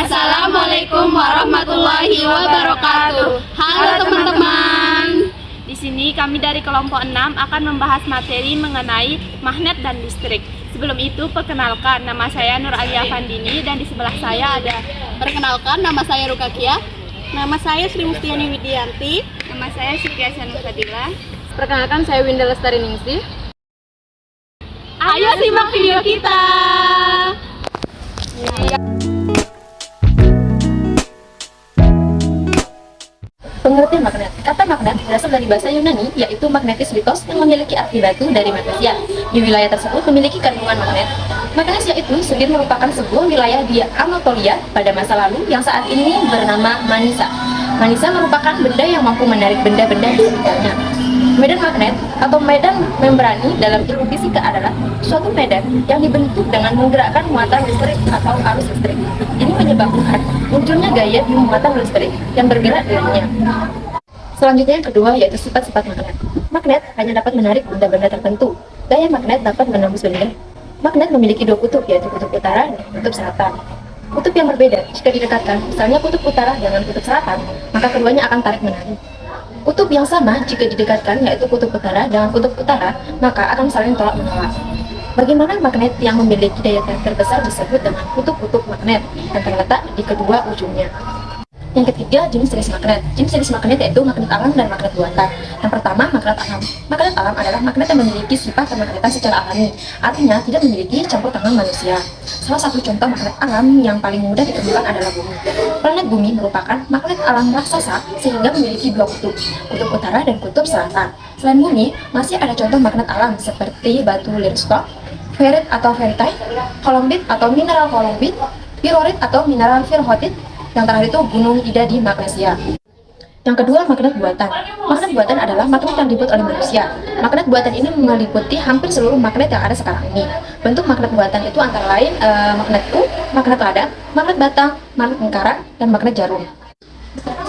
Assalamualaikum warahmatullahi wabarakatuh. Halo teman-teman. Di sini kami dari kelompok 6 akan membahas materi mengenai magnet dan listrik. Sebelum itu, perkenalkan, nama saya Nur Alia Fandini dan di sebelah saya ada. Perkenalkan, nama saya Rukakia. Nama saya Sri Mustiani Widianti. Nama saya Sylvia Nur Fadila. Perkenalkan, saya Winda Lestari Ningsih. Ayo simak video kita. Pengertian magnet. Kata magnet berasal dari bahasa Yunani, yaitu magnetis litos yang memiliki arti batu dari magnesia. Di wilayah tersebut memiliki kandungan magnet. Magnesia itu sendiri merupakan sebuah wilayah di Anatolia pada masa lalu yang saat ini bernama Manisa. Manisa merupakan benda yang mampu menarik benda-benda di sekitarnya. Medan magnet atau medan membrani dalam ilmu fisika adalah suatu medan yang dibentuk dengan menggerakkan muatan listrik atau arus listrik. Ini menyebabkan munculnya gaya di muatan listrik yang bergerak darinya. Selanjutnya yang kedua yaitu sifat-sifat magnet. Magnet hanya dapat menarik benda-benda tertentu. Gaya magnet dapat menembus benda. Magnet memiliki dua kutub, yaitu kutub utara dan kutub selatan. Kutub yang berbeda jika didekatkan, misalnya kutub utara dengan kutub selatan, maka keduanya akan tarik-menarik. Kutub yang sama jika didekatkan, yaitu kutub utara dengan kutub utara, maka akan saling tolak-menolak. Bagaimana magnet yang memiliki daya tarik terbesar disebut dengan kutub-kutub magnet yang terletak di kedua ujungnya. Yang ketiga, jenis-jenis magnet. Jenis-jenis magnet yaitu magnet alam dan magnet buatan. Yang pertama, magnet alam. Magnet alam adalah magnet yang memiliki sifat kemagnetan secara alami, artinya tidak memiliki campur tangan manusia. Salah satu contoh magnet alam yang paling mudah ditemukan adalah bumi. Planet bumi merupakan magnet alam raksasa sehingga memiliki dua kutub, kutub utara dan kutub selatan. Selain bumi, masih ada contoh magnet alam seperti batu Lirstok, ferrit atau ferritite, kolombit atau mineral kolombit, pirorit atau mineral virhotit. Yang terakhir itu gunung Ida di Magnesia. Yang kedua, magnet buatan. Magnet buatan adalah magnet yang dibuat oleh manusia. Magnet buatan ini meliputi hampir seluruh magnet yang ada sekarang ini. Bentuk magnet buatan itu antara lain magnet U, magnet lada, magnet batang, magnet lingkaran, dan magnet jarum.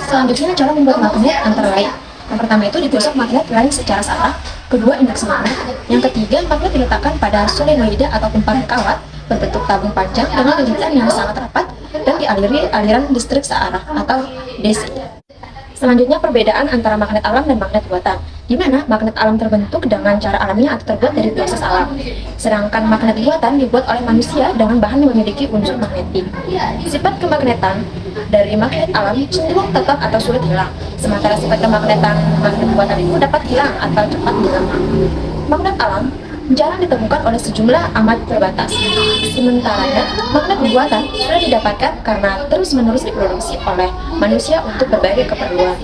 Selanjutnya, cara membuat magnet antara lain. Yang pertama itu ditusuk magnet lain secara searah. Kedua, induksi magnet. Yang ketiga, magnet diletakkan pada solenoida atau kumparan kawat berbentuk tabung panjang dengan lilitan yang sangat rapat dan dialiri aliran listrik searah atau DC. Selanjutnya, perbedaan antara magnet alam dan magnet buatan, di mana magnet alam terbentuk dengan cara alamiah atau terbuat dari proses alam, sedangkan magnet buatan dibuat oleh manusia dengan bahan yang memiliki unsur magnetik. Sifat kemagnetan dari magnet alam cenderung tetap atau sulit hilang, sementara sifat kemagnetan magnet buatan itu dapat hilang atau cepat hilang. Magnet alam jarang ditemukan oleh sejumlah amat terbatas. Sementaranya, magnet buatan sudah didapatkan karena terus-menerus diproduksi oleh manusia untuk berbagai keperluan.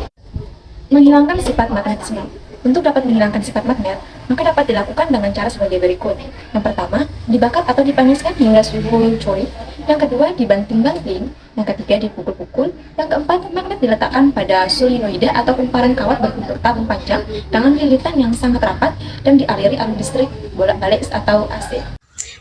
Menghilangkan sifat magnetisme. Untuk dapat menghilangkan sifat magnet, maka dapat dilakukan dengan cara sebagai berikut. Yang pertama, dibakar atau dipanaskan hingga suhu cuy. Yang kedua, dibanting-banting. Yang ketiga, dipukul-pukul. Yang keempat, magnet diletakkan pada solenoida atau kumparan kawat berbentuk tabung panjang dengan lilitan yang sangat rapat dan dialiri arus listrik bolak-balik atau AC.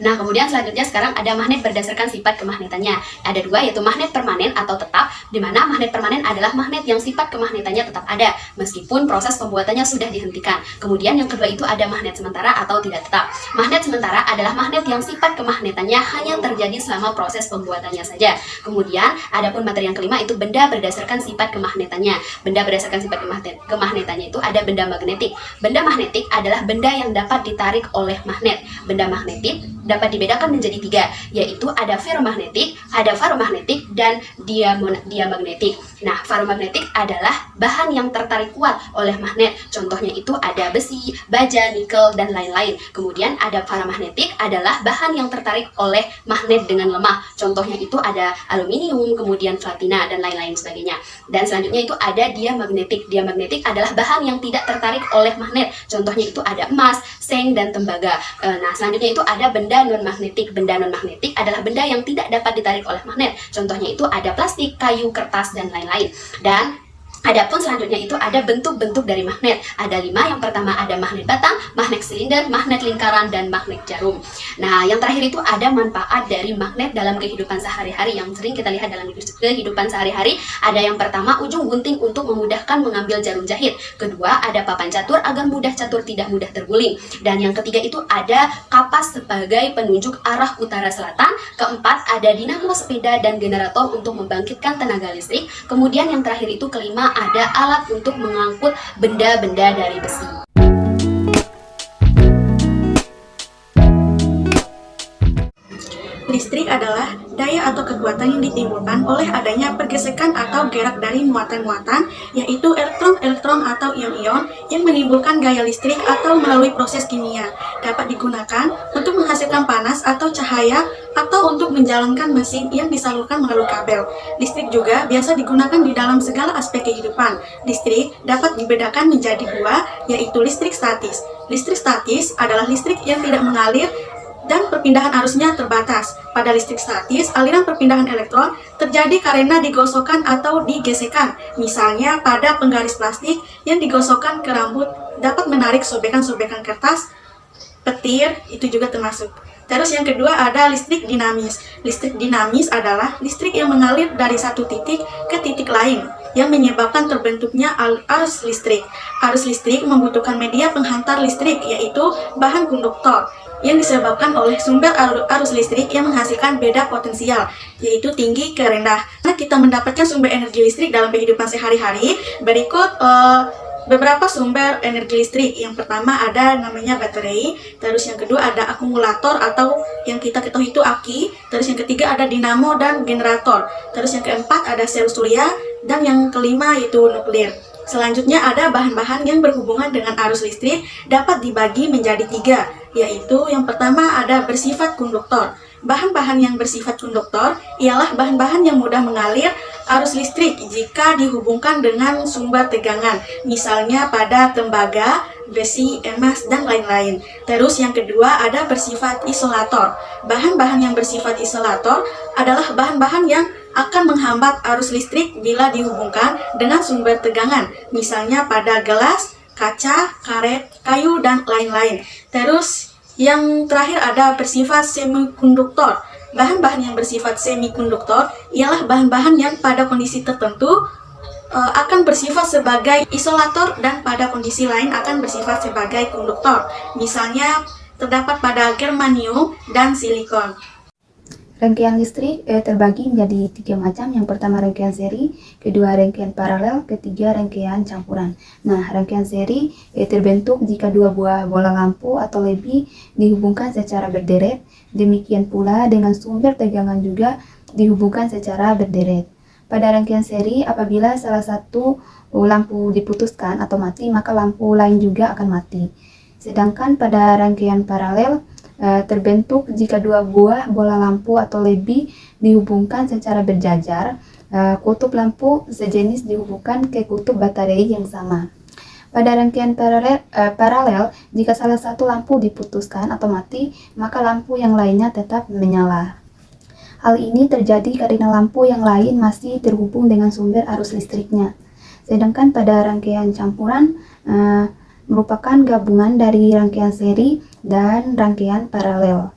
Nah, kemudian selanjutnya sekarang ada magnet berdasarkan sifat kemagnetannya. Ada dua, yaitu magnet permanen atau tetap, di mana magnet permanen adalah magnet yang sifat kemagnetannya tetap ada, meskipun proses pembuatannya sudah dihentikan. Kemudian yang kedua itu ada magnet sementara atau tidak tetap. Magnet sementara adalah magnet yang sifat kemagnetannya hanya terjadi selama proses pembuatannya saja. Kemudian, adapun materi yang kelima itu benda berdasarkan sifat kemagnetannya. Benda berdasarkan sifat kemagnetannya itu ada benda magnetik. Benda magnetik adalah benda yang dapat ditarik oleh magnet. Benda magnetik dapat dibedakan menjadi tiga, yaitu ada ferromagnetik, ada ferromagnetik, dan diamagnetik. Nah, ferromagnetik adalah bahan yang tertarik kuat oleh magnet. Contohnya itu ada besi, baja, nikel, dan lain-lain. Kemudian ada ferromagnetik adalah bahan yang tertarik oleh magnet dengan lemah. Contohnya itu ada aluminium, kemudian platina, dan lain-lain sebagainya. Dan selanjutnya itu ada diamagnetik. Diamagnetik adalah bahan yang tidak tertarik oleh magnet. Contohnya itu ada emas, seng, dan tembaga. Nah, selanjutnya itu ada benda non-magnetik. Benda non-magnetik adalah benda yang tidak dapat ditarik oleh magnet. Contohnya itu ada plastik, kayu, kertas, dan lain-lain. Dan Adapun selanjutnya itu ada bentuk-bentuk dari magnet. Ada 5. Yang pertama ada magnet batang, magnet silinder, magnet lingkaran, dan magnet jarum. Nah, yang terakhir itu ada manfaat dari magnet dalam kehidupan sehari-hari yang sering kita lihat dalam kehidupan sehari-hari. Ada yang pertama ujung gunting untuk memudahkan mengambil jarum jahit. Kedua, ada papan catur agar mudah catur tidak mudah terguling. Dan yang ketiga itu ada kapas sebagai penunjuk arah utara selatan. Keempat, ada dinamo sepeda dan generator untuk membangkitkan tenaga listrik. Kemudian yang terakhir itu kelima, ada alat untuk mengangkut benda-benda dari besi. Listrik adalah daya atau kekuatan yang ditimbulkan oleh adanya pergesekan atau gerak dari muatan-muatan, yaitu elektron-elektron atau ion-ion yang menimbulkan gaya listrik atau melalui proses kimia. Dapat digunakan untuk menghasilkan panas atau cahaya atau untuk menjalankan mesin yang disalurkan melalui kabel. Listrik juga biasa digunakan di dalam segala aspek kehidupan. Listrik dapat dibedakan menjadi 2, yaitu listrik statis. Listrik statis adalah listrik yang tidak mengalir dan perpindahan arusnya terbatas. Pada listrik statis, aliran perpindahan elektron terjadi karena digosokkan atau digesekan. Misalnya pada penggaris plastik yang digosokkan ke rambut dapat menarik sobekan-sobekan kertas, petir, itu juga termasuk. Terus yang kedua ada listrik dinamis. Listrik dinamis adalah listrik yang mengalir dari satu titik ke titik lain yang menyebabkan terbentuknya arus listrik. Arus listrik membutuhkan media penghantar listrik, yaitu bahan konduktor, yang disebabkan oleh sumber arus listrik yang menghasilkan beda potensial, yaitu tinggi ke rendah. Nah, kita mendapatkan sumber energi listrik dalam kehidupan sehari-hari. Berikut beberapa sumber energi listrik. Yang pertama ada namanya baterai, terus yang kedua ada akumulator atau yang kita ketahui itu aki, terus yang ketiga ada dinamo dan generator, terus yang keempat ada sel surya, dan yang kelima itu nuklir. Selanjutnya ada bahan-bahan yang berhubungan dengan arus listrik dapat dibagi menjadi 3, yaitu yang pertama ada bersifat konduktor. Bahan-bahan yang bersifat konduktor ialah bahan-bahan yang mudah mengalir arus listrik jika dihubungkan dengan sumber tegangan, misalnya pada tembaga, besi, emas, dan lain-lain. Terus yang kedua ada bersifat isolator. Bahan-bahan yang bersifat isolator adalah bahan-bahan yang akan menghambat arus listrik bila dihubungkan dengan sumber tegangan, misalnya pada gelas, kaca, karet, kayu, dan lain-lain. Terus yang terakhir ada bersifat semikonduktor. Bahan-bahan yang bersifat semikonduktor ialah bahan-bahan yang pada kondisi tertentu akan bersifat sebagai isolator dan pada kondisi lain akan bersifat sebagai konduktor. Misalnya terdapat pada germanium dan silikon. Rangkaian listrik terbagi menjadi 3 macam. Yang pertama rangkaian seri, kedua rangkaian paralel, ketiga rangkaian campuran. Nah, rangkaian seri terbentuk jika 2 buah bola lampu atau lebih dihubungkan secara berderet. Demikian pula dengan sumber tegangan juga dihubungkan secara berderet. Pada rangkaian seri, apabila salah satu lampu diputuskan atau mati, maka lampu lain juga akan mati. Sedangkan pada rangkaian paralel terbentuk jika 2 buah bola lampu atau lebih dihubungkan secara berjajar. Kutub lampu sejenis dihubungkan ke kutub baterai yang sama. Pada rangkaian paralel, jika salah satu lampu diputuskan atau mati, maka lampu yang lainnya tetap menyala. Hal ini terjadi karena lampu yang lain masih terhubung dengan sumber arus listriknya. Sedangkan pada rangkaian campuran merupakan gabungan dari rangkaian seri dan rangkaian paralel.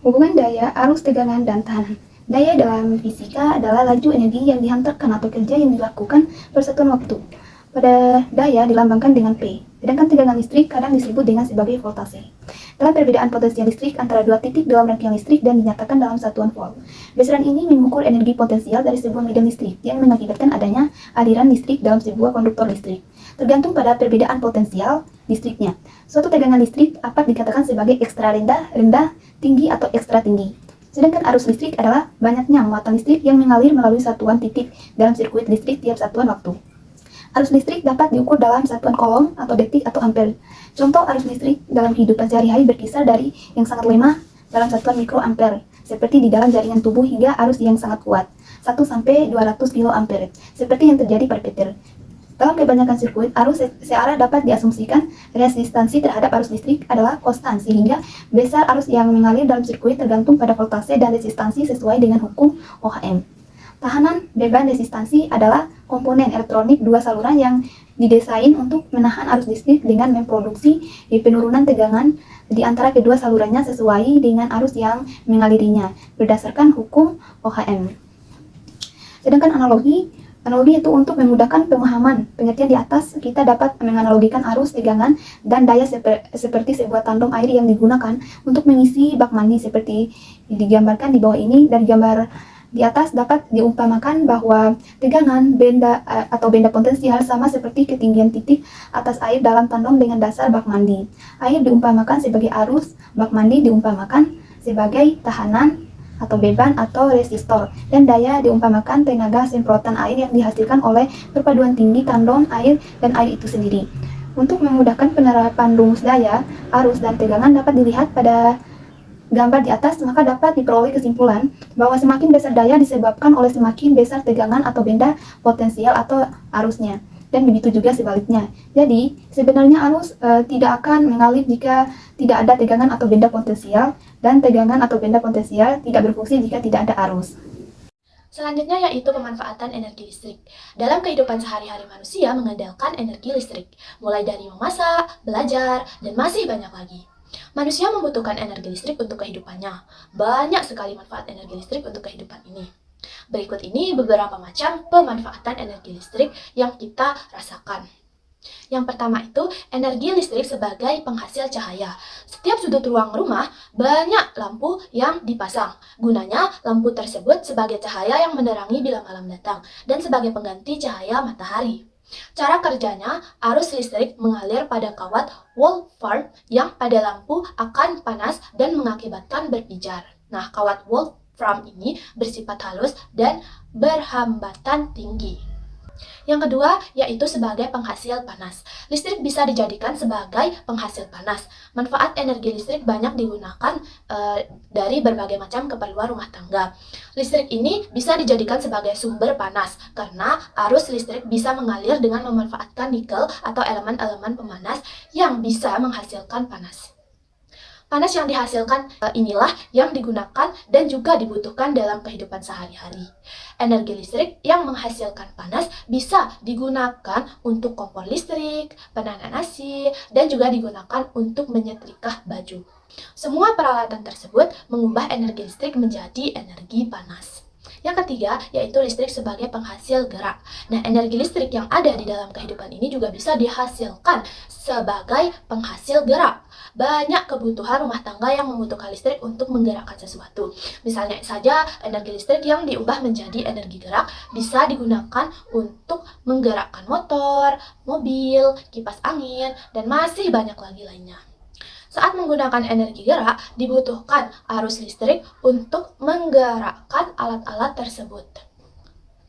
Hubungan daya, arus, tegangan, dan tahanan. Daya dalam fisika adalah laju energi yang dihantarkan atau kerja yang dilakukan persatuan waktu. Pada daya dilambangkan dengan P, sedangkan tegangan listrik kadang disebut dengan sebagai voltase. Dalam perbedaan potensial listrik antara 2 titik dalam rangkaian listrik dan dinyatakan dalam satuan volt. Besaran ini mengukur energi potensial dari sebuah medan listrik yang mengakibatkan adanya aliran listrik dalam sebuah konduktor listrik. Tergantung pada perbedaan potensial listriknya. Suatu tegangan listrik dapat dikatakan sebagai ekstra rendah, rendah, tinggi, atau ekstra tinggi. Sedangkan arus listrik adalah banyaknya muatan listrik yang mengalir melalui satuan titik dalam sirkuit listrik tiap satuan waktu. Arus listrik dapat diukur dalam satuan kolom atau detik atau ampere. Contoh arus listrik dalam kehidupan sehari-hari berkisar dari yang sangat lemah dalam satuan mikroampere, seperti di dalam jaringan tubuh, hingga arus yang sangat kuat, 1 sampai 200 kiloampere, seperti yang terjadi pada petir. Dalam kebanyakan sirkuit, arus searah dapat diasumsikan resistansi terhadap arus listrik adalah konstan, sehingga besar arus yang mengalir dalam sirkuit tergantung pada voltase dan resistansi sesuai dengan hukum Ohm. Tahanan, beban, resistansi adalah komponen elektronik dua saluran yang didesain untuk menahan arus listrik dengan memproduksi penurunan tegangan di antara kedua salurannya sesuai dengan arus yang mengalirinya berdasarkan hukum Ohm. Sedangkan analogi itu untuk memudahkan pemahaman. Pengertian di atas, kita dapat menganalogikan arus, tegangan, dan daya seperti sebuah tandon air yang digunakan untuk mengisi bak mandi seperti digambarkan di bawah ini. Dari gambar di atas dapat diumpamakan bahwa tegangan benda atau benda potensial sama seperti ketinggian titik atas air dalam tandon dengan dasar bak mandi. Air diumpamakan sebagai arus, bak mandi diumpamakan sebagai tahanan atau beban atau resistor, dan daya diumpamakan tenaga semprotan air yang dihasilkan oleh perpaduan tinggi tandon air dan air itu sendiri. Untuk memudahkan penerapan rumus daya, arus, dan tegangan dapat dilihat pada gambar di atas, maka dapat diperoleh kesimpulan bahwa semakin besar daya disebabkan oleh semakin besar tegangan atau benda potensial atau arusnya, dan begitu juga sebaliknya. Jadi, sebenarnya arus tidak akan mengalir jika tidak ada tegangan atau benda potensial, dan tegangan atau benda potensial tidak berfungsi jika tidak ada arus. Selanjutnya yaitu pemanfaatan energi listrik. Dalam kehidupan sehari-hari manusia mengandalkan energi listrik, mulai dari memasak, belajar, dan masih banyak lagi. Manusia membutuhkan energi listrik untuk kehidupannya. Banyak sekali manfaat energi listrik untuk kehidupan ini. Berikut ini beberapa macam pemanfaatan energi listrik yang kita rasakan. Yang pertama itu energi listrik sebagai penghasil cahaya. Setiap sudut ruang rumah banyak lampu yang dipasang. Gunanya lampu tersebut sebagai cahaya yang menerangi bila malam datang dan sebagai pengganti cahaya matahari. Cara kerjanya, arus listrik mengalir pada kawat Wolfram yang pada lampu akan panas dan mengakibatkan berpijar. Nah, kawat Wolfram ini bersifat halus dan berhambatan tinggi. Yang kedua, yaitu sebagai penghasil panas. Listrik bisa dijadikan sebagai penghasil panas. Manfaat energi listrik banyak digunakan dari berbagai macam keperluan rumah tangga. Listrik ini bisa dijadikan sebagai sumber panas, karena arus listrik bisa mengalir dengan memanfaatkan nikel atau elemen-elemen pemanas yang bisa menghasilkan panas. Panas yang dihasilkan inilah yang digunakan dan juga dibutuhkan dalam kehidupan sehari-hari. Energi listrik yang menghasilkan panas bisa digunakan untuk kompor listrik, penanak nasi, dan juga digunakan untuk menyetrika baju. Semua peralatan tersebut mengubah energi listrik menjadi energi panas. Yang ketiga, yaitu listrik sebagai penghasil gerak. Nah, energi listrik yang ada di dalam kehidupan ini juga bisa dihasilkan sebagai penghasil gerak. Banyak kebutuhan rumah tangga yang membutuhkan listrik untuk menggerakkan sesuatu. Misalnya saja, energi listrik yang diubah menjadi energi gerak bisa digunakan untuk menggerakkan motor, mobil, kipas angin, dan masih banyak lagi lainnya. Saat menggunakan energi gerak, dibutuhkan arus listrik untuk menggerakkan alat-alat tersebut.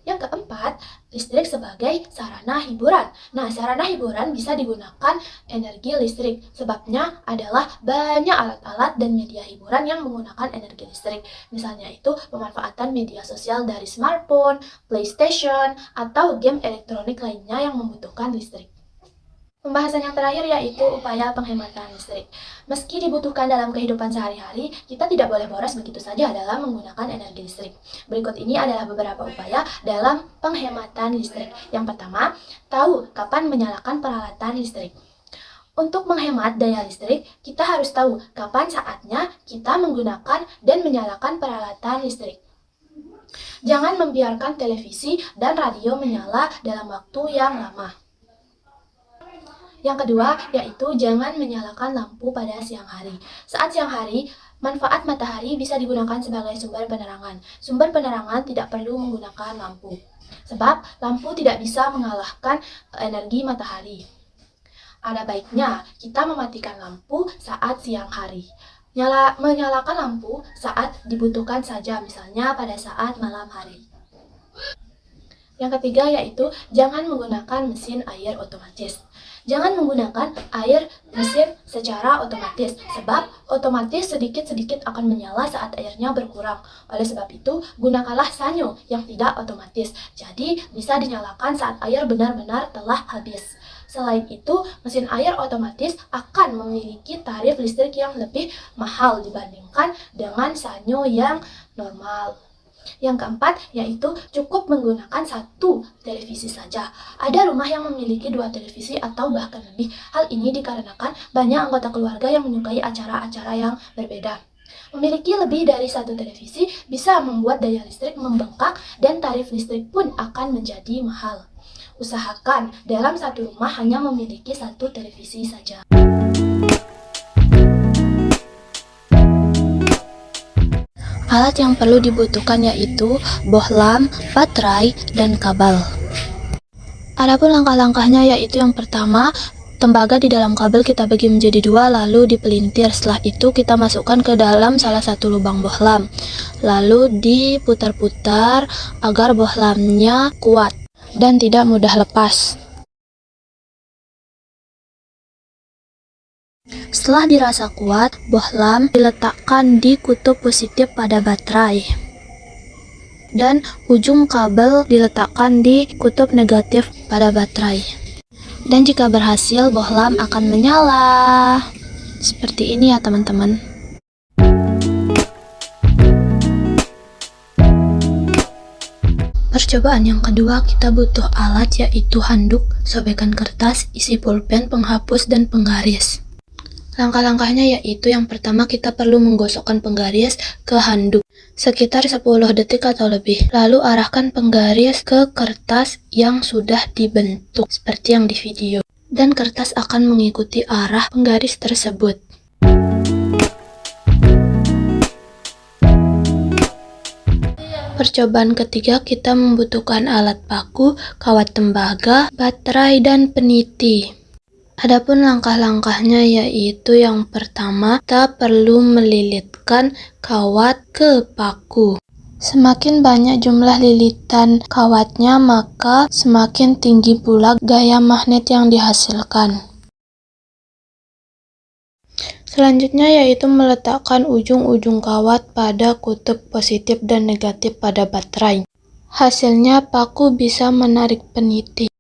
Yang keempat, listrik sebagai sarana hiburan. Nah, sarana hiburan bisa digunakan energi listrik. Sebabnya adalah banyak alat-alat dan media hiburan yang menggunakan energi listrik. Misalnya itu pemanfaatan media sosial dari smartphone, PlayStation, atau game elektronik lainnya yang membutuhkan listrik. Pembahasan yang terakhir yaitu upaya penghematan listrik. Meski dibutuhkan dalam kehidupan sehari-hari, kita tidak boleh boros begitu saja dalam menggunakan energi listrik. Berikut ini adalah beberapa upaya dalam penghematan listrik. Yang pertama, tahu kapan menyalakan peralatan listrik. Untuk menghemat daya listrik, kita harus tahu kapan saatnya kita menggunakan dan menyalakan peralatan listrik. Jangan membiarkan televisi dan radio menyala dalam waktu yang lama. Yang kedua, yaitu jangan menyalakan lampu pada siang hari. Saat siang hari, manfaat matahari bisa digunakan sebagai sumber penerangan. Sumber penerangan tidak perlu menggunakan lampu, sebab lampu tidak bisa mengalahkan energi matahari. Ada baiknya kita mematikan lampu saat siang hari. Menyalakan lampu saat dibutuhkan saja, misalnya pada saat malam hari. Yang ketiga, yaitu jangan menggunakan mesin air otomatis. Jangan menggunakan air mesin secara otomatis, sebab otomatis sedikit-sedikit akan menyala saat airnya berkurang. Oleh sebab itu, gunakanlah sanyo yang tidak otomatis. Jadi, bisa dinyalakan saat air benar-benar telah habis. Selain itu, mesin air otomatis akan memiliki tarif listrik yang lebih mahal dibandingkan dengan sanyo yang normal. Yang keempat, yaitu cukup menggunakan satu televisi saja. Ada rumah yang memiliki 2 televisi atau bahkan lebih. Hal ini dikarenakan banyak anggota keluarga yang menyukai acara-acara yang berbeda. Memiliki lebih dari 1 televisi bisa membuat daya listrik membengkak dan tarif listrik pun akan menjadi mahal. Usahakan dalam satu rumah hanya memiliki 1 televisi saja. Alat yang perlu dibutuhkan yaitu bohlam, baterai, dan kabel. Adapun langkah-langkahnya yaitu yang pertama, tembaga di dalam kabel kita bagi menjadi 2 lalu dipelintir. Setelah itu kita masukkan ke dalam salah satu lubang bohlam. Lalu diputar-putar agar bohlamnya kuat dan tidak mudah lepas. Setelah dirasa kuat, bohlam diletakkan di kutub positif pada baterai. Dan ujung kabel diletakkan di kutub negatif pada baterai. Dan jika berhasil, bohlam akan menyala. Seperti ini ya teman-teman. Percobaan yang kedua, kita butuh alat yaitu handuk, sobekan kertas, isi pulpen, penghapus, dan penggaris. Langkah-langkahnya yaitu yang pertama kita perlu menggosokkan penggaris ke handuk sekitar 10 detik atau lebih. Lalu arahkan penggaris ke kertas yang sudah dibentuk seperti yang di video. Dan kertas akan mengikuti arah penggaris tersebut. Percobaan ketiga kita membutuhkan alat paku, kawat tembaga, baterai, dan peniti. Adapun langkah-langkahnya yaitu yang pertama, kita perlu melilitkan kawat ke paku. Semakin banyak jumlah lilitan kawatnya, maka semakin tinggi pula gaya magnet yang dihasilkan. Selanjutnya yaitu meletakkan ujung-ujung kawat pada kutub positif dan negatif pada baterai. Hasilnya paku bisa menarik peniti.